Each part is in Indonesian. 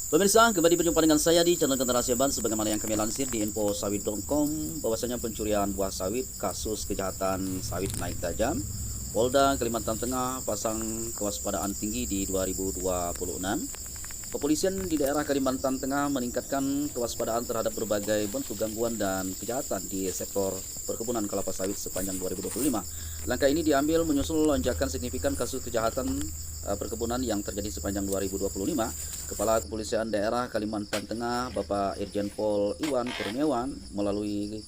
Pemirsa, kembali berjumpa dengan saya di channel Generasi Ban. Sebagaimana yang kami lansir di infosawit.com, bahwasanya pencurian buah sawit, kasus kejahatan sawit naik tajam. Polda Kalimantan Tengah pasang kewaspadaan tinggi di 2026. Kepolisian di daerah Kalimantan Tengah meningkatkan kewaspadaan terhadap berbagai bentuk gangguan dan kejahatan di sektor perkebunan kelapa sawit sepanjang 2025. Langkah ini diambil menyusul lonjakan signifikan kasus kejahatan perkebunan yang terjadi sepanjang 2025. Kepala Kepolisian Daerah Kalimantan Tengah, Bapak Irjen Pol Iwan Kurniawan, melalui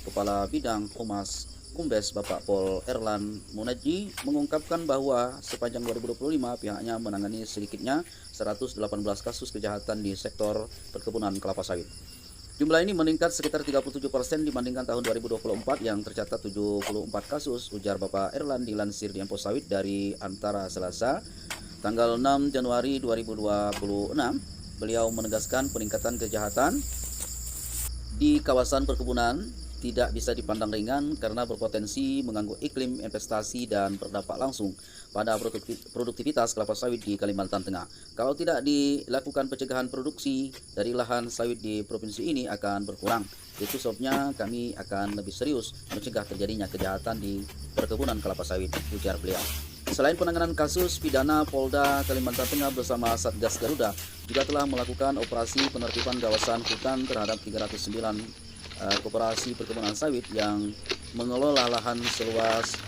Kepala Bidang Humas Kumbes Bapak Pol Erlan Munaji, mengungkapkan bahwa sepanjang 2025 pihaknya menangani sedikitnya 118 kasus kejahatan di sektor perkebunan kelapa sawit. Jumlah ini meningkat sekitar 37% dibandingkan tahun 2024 yang tercatat 74 kasus, ujar Bapak Erlan dilansir di Info Sawit dari Antara Selasa, tanggal 6 Januari 2026. Beliau menegaskan peningkatan kejahatan di kawasan perkebunan tidak bisa dipandang ringan karena berpotensi mengganggu iklim investasi dan berdampak langsung pada produktivitas kelapa sawit di Kalimantan Tengah. Kalau tidak dilakukan pencegahan, produksi dari lahan sawit di provinsi ini akan berkurang. Itu sebabnya kami akan lebih serius mencegah terjadinya kejahatan di perkebunan kelapa sawit, ujar beliau. Selain penanganan kasus pidana, Polda Kalimantan Tengah bersama Satgas Garuda juga telah melakukan operasi penertiban kawasan hutan terhadap 309 koperasi perkebunan sawit yang mengelola lahan seluas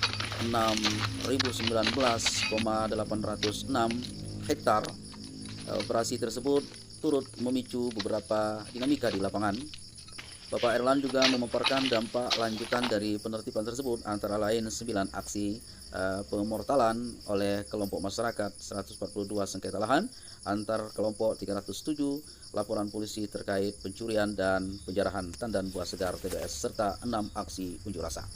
6.019,806 hektar. Operasi tersebut turut memicu beberapa dinamika di lapangan. Bapak Erlan juga memaparkan dampak lanjutan dari penertiban tersebut, antara lain 9 aksi pemortalan oleh kelompok masyarakat, 142 sengketa lahan antar kelompok, 307 laporan polisi terkait pencurian dan penjarahan tandan buah segar TBS, serta 6 aksi unjuk rasa.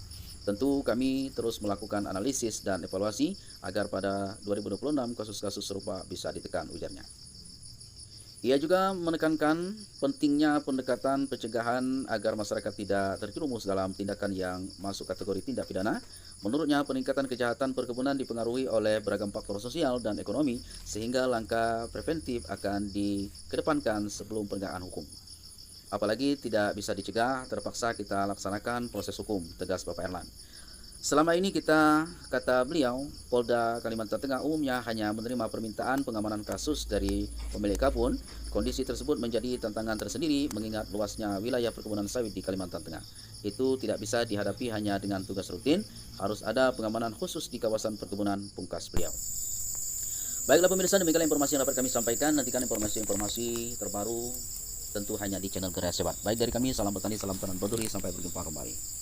Tentu kami terus melakukan analisis dan evaluasi agar pada 2026 kasus-kasus serupa bisa ditekan, ujarnya. Ia juga menekankan pentingnya pendekatan pencegahan agar masyarakat tidak terjerumus dalam tindakan yang masuk kategori tindak pidana. Menurutnya, peningkatan kejahatan perkebunan dipengaruhi oleh beragam faktor sosial dan ekonomi, sehingga langkah preventif akan dikedepankan sebelum penegakan hukum. Apalagi tidak bisa dicegah, terpaksa kita laksanakan proses hukum, tegas Bapak Erlan. Selama ini kata beliau, Polda Kalimantan Tengah umumnya hanya menerima permintaan pengamanan kasus dari pemilik kebun. Kondisi tersebut menjadi tantangan tersendiri mengingat luasnya wilayah perkebunan sawit di Kalimantan Tengah. Itu tidak bisa dihadapi hanya dengan tugas rutin, harus ada pengamanan khusus di kawasan perkebunan, pungkas beliau. Baiklah pemirsa, demikianlah informasi yang dapat kami sampaikan. Nantikan informasi-informasi terbaru tentu hanya di channel Generasi Ban. Baik dari kami, salam petani, salam tanam berduri, sampai berjumpa kembali.